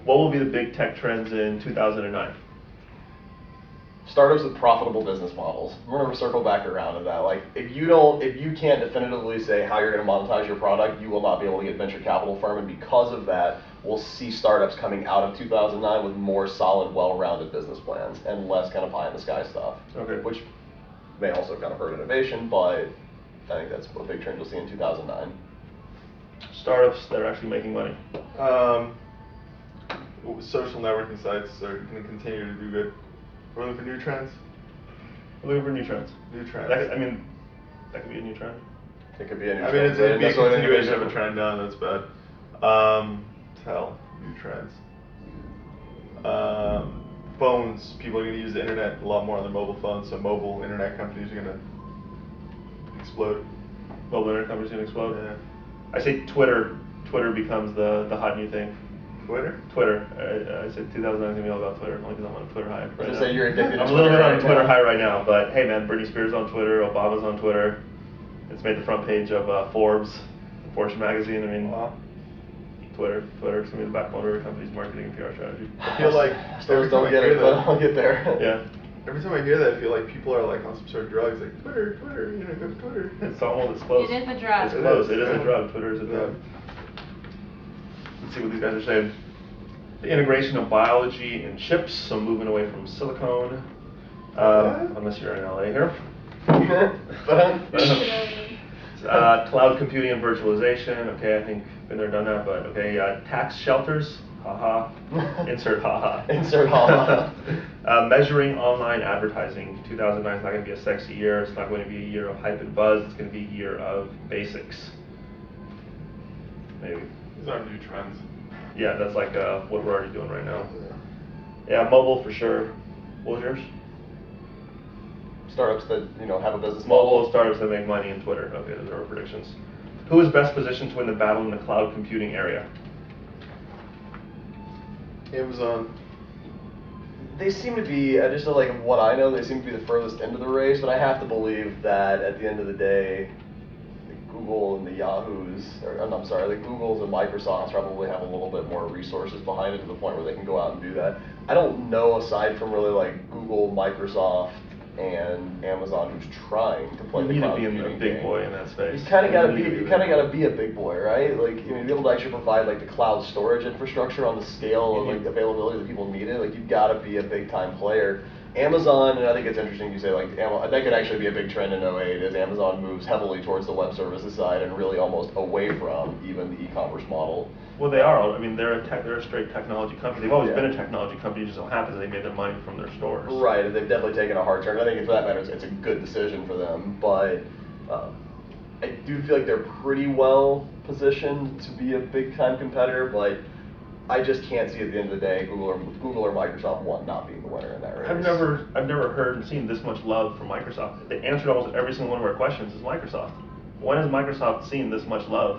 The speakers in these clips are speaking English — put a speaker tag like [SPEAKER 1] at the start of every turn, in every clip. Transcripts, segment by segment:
[SPEAKER 1] what will be the big tech trends in 2009?
[SPEAKER 2] Startups with profitable business models. We're gonna circle back around to that. Like, if you can't definitively say how you're gonna monetize your product, you will not be able to get venture capital firm, and because of that, we'll see startups coming out of 2009 with more solid, well-rounded business plans and less kind of pie-in-the-sky stuff.
[SPEAKER 1] Okay.
[SPEAKER 2] Which may also kind of hurt innovation, but I think that's a big trend you'll see in 2009.
[SPEAKER 1] Startups that are actually making money.
[SPEAKER 3] Social networking sites are going to continue to do good. We're looking for new trends.
[SPEAKER 1] We're looking for new trends.
[SPEAKER 3] New trends.
[SPEAKER 1] That could be a new trend.
[SPEAKER 2] It could be a new
[SPEAKER 3] I
[SPEAKER 2] trend.
[SPEAKER 3] mean, it'd be a
[SPEAKER 2] That's what
[SPEAKER 3] continuation of
[SPEAKER 2] innovation-
[SPEAKER 3] a trend. No, that's bad. New trends. Phones. People are going to use the internet a lot more on their mobile phones, so mobile internet companies are going to explode.
[SPEAKER 1] Mobile internet companies going to explode?
[SPEAKER 3] Yeah.
[SPEAKER 1] I say Twitter. Twitter becomes the hot new thing.
[SPEAKER 3] Twitter?
[SPEAKER 1] Twitter. I said 2009 is going to be all about Twitter, only because I'm on a Twitter high right now.
[SPEAKER 2] Say you're addicted to
[SPEAKER 1] I'm a little bit on a
[SPEAKER 2] right
[SPEAKER 1] Twitter
[SPEAKER 2] now.
[SPEAKER 1] high right now, but hey man, Britney Spears on Twitter, Obama's on Twitter. It's made the front page of Forbes, Fortune magazine. I mean,
[SPEAKER 3] Wow.
[SPEAKER 1] Twitter's going to be the backbone of every company's marketing and PR strategy.
[SPEAKER 3] I feel like
[SPEAKER 2] Still don't get it, but I'll get there.
[SPEAKER 1] Yeah.
[SPEAKER 3] every time I hear that, I feel like people are like on some sort of drugs, like Twitter, you know, go to Twitter.
[SPEAKER 1] It's almost, it's close.
[SPEAKER 4] It is a drug.
[SPEAKER 1] It's close. It is a
[SPEAKER 3] yeah.
[SPEAKER 1] drug. Twitter is a drug. Let's see what these guys are saying. The integration of biology in chips, so moving away from silicone. Unless you're in LA here. Cloud computing and virtualization. Okay, I think been there, done that. But okay, tax shelters. Haha. Insert haha.
[SPEAKER 2] Insert haha.
[SPEAKER 1] Measuring online advertising. 2009 is not going to be a sexy year. It's not going to be a year of hype and buzz. It's going to be a year of basics. Maybe.
[SPEAKER 3] These aren't new trends.
[SPEAKER 1] Yeah, that's like what we're already doing right now. Yeah, mobile for sure. What was yours?
[SPEAKER 2] Startups that have a business
[SPEAKER 1] Mobile
[SPEAKER 2] model.
[SPEAKER 1] startups that make money in Twitter. Okay, those are our predictions. Who is best positioned to win the battle in the cloud computing area?
[SPEAKER 3] Amazon.
[SPEAKER 2] They seem to be, just like what I know, they seem to be the furthest into the race, but I have to believe that at the end of the day, the Google and the Yahoos, the Googles and Microsofts probably have a little bit more resources behind it to the point where they can go out and do that. I don't know, aside from really like Google, Microsoft, and Amazon, who's trying to play
[SPEAKER 1] You
[SPEAKER 2] the
[SPEAKER 1] need to
[SPEAKER 2] cloud
[SPEAKER 1] be in the
[SPEAKER 2] computing
[SPEAKER 1] big
[SPEAKER 2] game.
[SPEAKER 1] boy in that space.
[SPEAKER 2] You kind of got to
[SPEAKER 1] You
[SPEAKER 2] be.
[SPEAKER 1] need
[SPEAKER 2] You
[SPEAKER 1] the
[SPEAKER 2] kind of
[SPEAKER 1] big
[SPEAKER 2] got
[SPEAKER 1] boy.
[SPEAKER 2] to be a big boy, right? Like to be able to actually provide like the cloud storage infrastructure on the scale and like the availability that people need it. Like you've got to be a big time player. Amazon, and I think it's interesting you say like that could actually be a big trend in 08 as Amazon moves heavily towards the web services side and really almost away from even the e-commerce model.
[SPEAKER 1] Well, they are. I mean, they're a straight technology company. They've always
[SPEAKER 2] Yeah.
[SPEAKER 1] been a technology company. It just so happens they made their money from their stores.
[SPEAKER 2] Right, and they've definitely taken a hard turn. I think for that matter, it's a good decision for them. But I do feel like they're pretty well positioned to be a big time competitor. But I just can't see at the end of the day Google or Microsoft one not being the winner in that race.
[SPEAKER 1] I've never heard and seen this much love from Microsoft. They answered almost every single one of our questions is Microsoft. When has Microsoft seen this much love?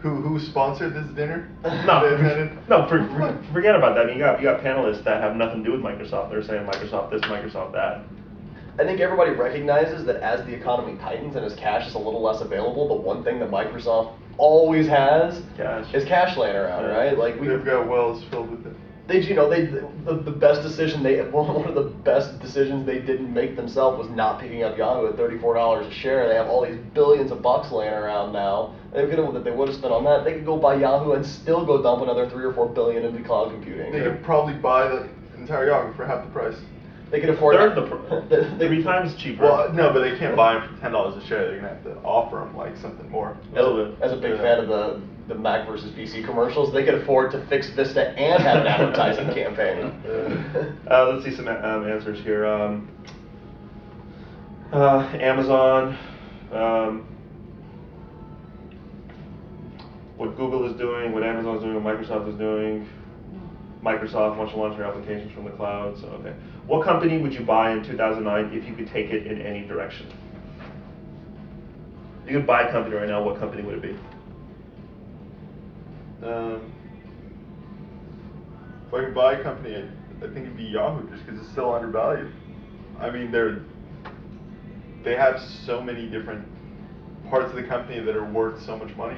[SPEAKER 3] Who sponsored this dinner?
[SPEAKER 1] Forget about that. I mean, you got panelists that have nothing to do with Microsoft. They're saying Microsoft this, Microsoft that.
[SPEAKER 2] I think everybody recognizes that as the economy tightens and as cash is a little less available, the one thing that Microsoft always has is cash laying around, right? Like
[SPEAKER 3] They've got wells filled with it.
[SPEAKER 2] The best decision one of the best decisions they didn't make themselves was not picking up Yahoo at $34 a share. They have all these billions of bucks laying around now. They would have spent on that. They could go buy Yahoo and still go dump another 3 or 4 billion into cloud computing.
[SPEAKER 3] They could probably buy the entire Yahoo for half the price.
[SPEAKER 2] They could afford
[SPEAKER 1] three times cheaper.
[SPEAKER 3] Well, no, but they can't buy them for $10 a share. They're gonna have to offer them like something more.
[SPEAKER 2] As a big fan of the Mac versus PC commercials, they could afford to fix Vista and have an advertising campaign.
[SPEAKER 1] Let's see some answers here. Amazon. What Google is doing, what Amazon is doing, what Microsoft is doing. Microsoft wants to launch their applications from the cloud. So okay. What company would you buy in 2009 if you could take it in any direction? If you could buy a company right now, what company would it be?
[SPEAKER 3] If I could buy a company, I think it'd be Yahoo, just because it's still undervalued. I mean, they have so many different parts of the company that are worth so much money.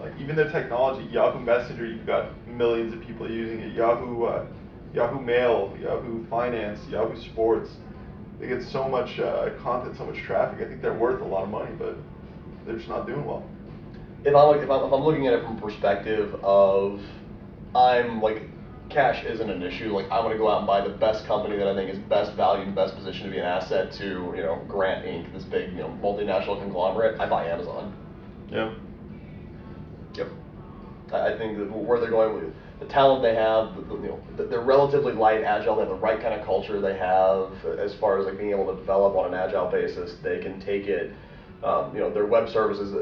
[SPEAKER 3] Like even their technology, Yahoo Messenger, you've got millions of people using it. Yahoo Mail, Yahoo Finance, Yahoo Sports. They get so much content, so much traffic. I think they're worth a lot of money, but they're just not doing well.
[SPEAKER 2] If I'm looking at it from a perspective of, I'm like, cash isn't an issue. Like, I want to go out and buy the best company that I think is best valued and best positioned to be an asset to, you know, Grant Inc., this big, you know, multinational conglomerate. I buy Amazon.
[SPEAKER 1] Yeah.
[SPEAKER 2] Yep. I think that where they're going with the talent they have, you know, they're relatively light, agile. They have the right kind of culture. They have, as far as like being able to develop on an agile basis, they can take it. You know, their web services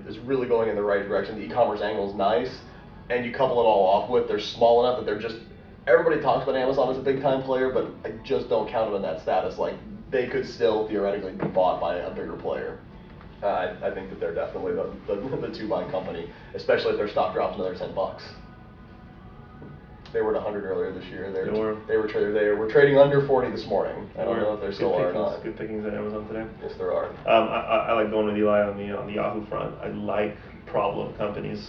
[SPEAKER 2] is really going in the right direction. The e-commerce angle is nice, and you couple it all off with they're small enough that they're just. Everybody talks about Amazon as a big time player, but I just don't count them in that status. Like they could still theoretically be bought by a bigger player. I think that they're definitely the two-buy company, especially if their stock drops another $10. They were at 100 earlier this year. They were trading under 40 this morning. I don't know if they're still are or not.
[SPEAKER 1] Good pickings at Amazon today.
[SPEAKER 2] Yes, there are.
[SPEAKER 1] I like going with Eli on the Yahoo front. I like problem companies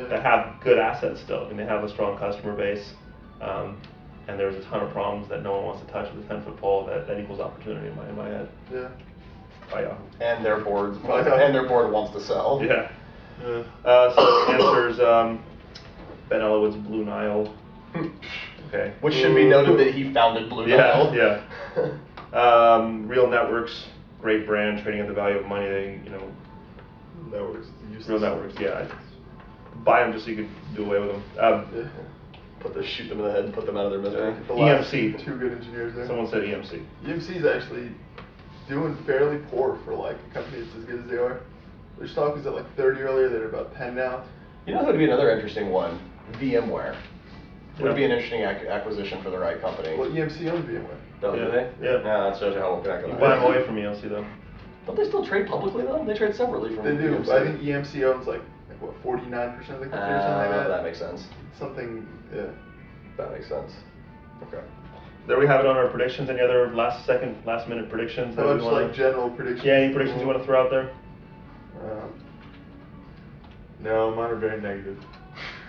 [SPEAKER 1] that have good assets still, and they have a strong customer base. And there's a ton of problems that no one wants to touch with a 10-foot pole. That equals opportunity in my head.
[SPEAKER 3] Yeah.
[SPEAKER 1] By Yahoo.
[SPEAKER 2] And their board wants to sell.
[SPEAKER 1] Yeah. So answers. Ben Elwood's Blue Nile. Okay.
[SPEAKER 2] Which should be noted that he founded Blue Nile.
[SPEAKER 1] Yeah. Real Networks, great brand, trading at the value of money. They, you know.
[SPEAKER 3] Networks.
[SPEAKER 1] Real Networks, yeah. Buy them just so you could do away with them.
[SPEAKER 2] Shoot them in the head and put them out of their misery.
[SPEAKER 1] EMC.
[SPEAKER 3] Two good engineers there.
[SPEAKER 1] Someone said EMC.
[SPEAKER 3] EMC is actually doing fairly poor for like a company that's as good as they are. Their stock was at like 30 earlier, they're about 10 now.
[SPEAKER 2] You know who would be another interesting one? VMware. Would be an interesting acquisition for the right company.
[SPEAKER 3] Well, EMC owns VMware.
[SPEAKER 2] Oh, do they?
[SPEAKER 1] Yeah.
[SPEAKER 2] Nah, that shows you how connected
[SPEAKER 1] You
[SPEAKER 2] they
[SPEAKER 1] buy
[SPEAKER 2] are.
[SPEAKER 1] them away from EMC though.
[SPEAKER 2] Don't they still trade publicly though? They trade separately from
[SPEAKER 3] They do.
[SPEAKER 2] EMC.
[SPEAKER 3] I think EMC owns like what, 49% of the company or something like that.
[SPEAKER 2] That makes sense.
[SPEAKER 3] Something, yeah.
[SPEAKER 2] That makes sense. Okay.
[SPEAKER 1] There we have it on our predictions. Any other last minute predictions?
[SPEAKER 3] How
[SPEAKER 1] that
[SPEAKER 3] much
[SPEAKER 1] we wanna,
[SPEAKER 3] like general predictions?
[SPEAKER 1] Yeah, any predictions you want to throw out there?
[SPEAKER 3] No, mine are very negative.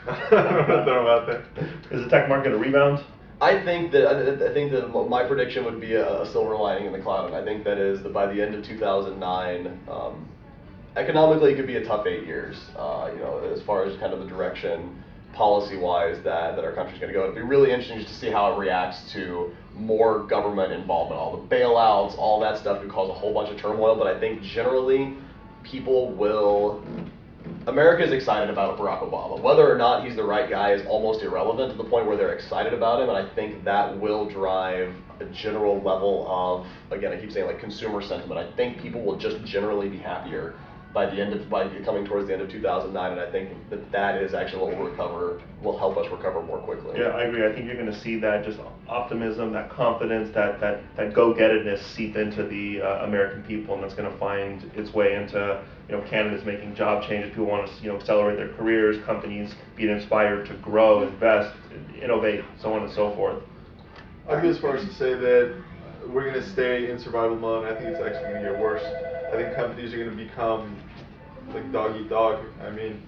[SPEAKER 3] I don't know throw them out there.
[SPEAKER 1] Is the tech market a rebound?
[SPEAKER 2] I think that my prediction would be a silver lining in the cloud, and I think that is that by the end of 2009, economically it could be a tough 8 years. You know, as far as kind of the direction policy-wise that our country's going to go. It'd be really interesting just to see how it reacts to more government involvement. All the bailouts, all that stuff could cause a whole bunch of turmoil, but I think generally America is excited about Barack Obama. Whether or not he's the right guy is almost irrelevant to the point where they're excited about him, and I think that will drive a general level of, again, I keep saying like consumer sentiment. I think people will just generally be happier by coming towards the end of 2009, and I think that is actually what will help us recover more quickly.
[SPEAKER 1] Yeah, I agree. I think you're going to see that just optimism, that confidence, that go-gettedness seep into the American people, and that's going to find its way into candidates making job changes. People want to accelerate their careers, companies being inspired to grow, invest, innovate, so on and so forth.
[SPEAKER 3] I'd go as far as to say that we're going to stay in survival mode, and I think it's actually going to get worse. I think companies are going to become like dog eat dog. I mean,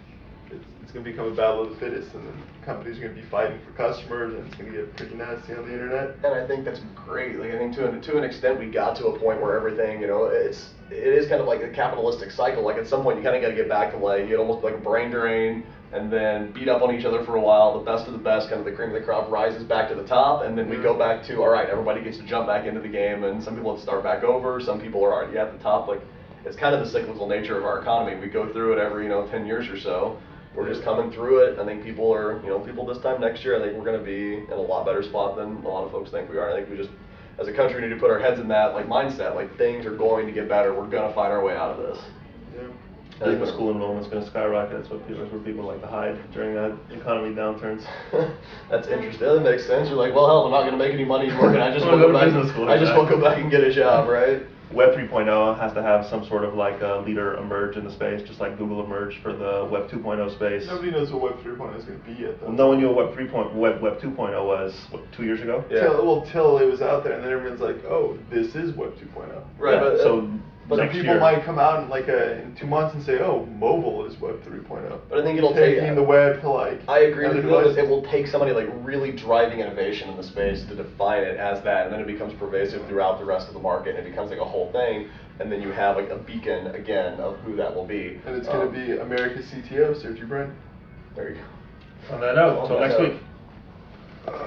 [SPEAKER 3] it's going to become a battle of the fittest, and then companies are going to be fighting for customers, and it's going to get pretty nasty on the internet.
[SPEAKER 2] And I think that's great. Like I think to an extent we got to a point where everything, it is kind of like a capitalistic cycle. Like at some point you kind of got to get back to like almost like a brain drain, and then beat up on each other for a while. The best of the best, kind of the cream of the crop, rises back to the top, and then we go back to, all right, everybody gets to jump back into the game, and some people have to start back over. Some people are already at the top. Like it's kind of the cyclical nature of our economy. We go through it every 10 years or so. We're just coming through it. I think people this time next year, I think we're going to be in a lot better spot than a lot of folks think we are. I think we just, as a country, need to put our heads in that mindset. Like things are going to get better. We're going to find our way out of this.
[SPEAKER 1] Yeah. I think the school enrollment's going to skyrocket. That's what people like to hide during that economy downturns.
[SPEAKER 2] That's interesting. That makes sense. You're like, well, hell, I'm not going to make any money working. I just want to go back and get a job, right?
[SPEAKER 1] Web 3.0 has to have some sort of like a leader emerge in the space, just like Google emerged for the Web 2.0 space.
[SPEAKER 3] Nobody knows what Web 3.0 is going to be yet, though.
[SPEAKER 1] Well, no one knew what Web 2.0 was, 2 years ago?
[SPEAKER 2] Yeah.
[SPEAKER 3] Till it was out there, and then everyone's like, oh, this is Web 2.0.
[SPEAKER 2] Right,
[SPEAKER 1] yeah,
[SPEAKER 2] but
[SPEAKER 1] so
[SPEAKER 2] But
[SPEAKER 3] some
[SPEAKER 1] next
[SPEAKER 3] people
[SPEAKER 1] year.
[SPEAKER 3] might come out in like in 2 months and say, "Oh, mobile is Web 3.0."
[SPEAKER 2] But I think it'll take
[SPEAKER 3] taking the web to like.
[SPEAKER 2] I agree
[SPEAKER 3] other
[SPEAKER 2] with you, though, that
[SPEAKER 3] devices.
[SPEAKER 2] it will take somebody like really driving innovation in the space to define it as that, and then it becomes pervasive throughout the rest of the market, and it becomes like a whole thing, and then you have like a beacon again of who that will be.
[SPEAKER 3] And it's going to be America's CTO, Sergey Brin.
[SPEAKER 2] There you go.
[SPEAKER 1] On that note,
[SPEAKER 2] On
[SPEAKER 1] till
[SPEAKER 2] that
[SPEAKER 1] next
[SPEAKER 2] note.
[SPEAKER 1] week.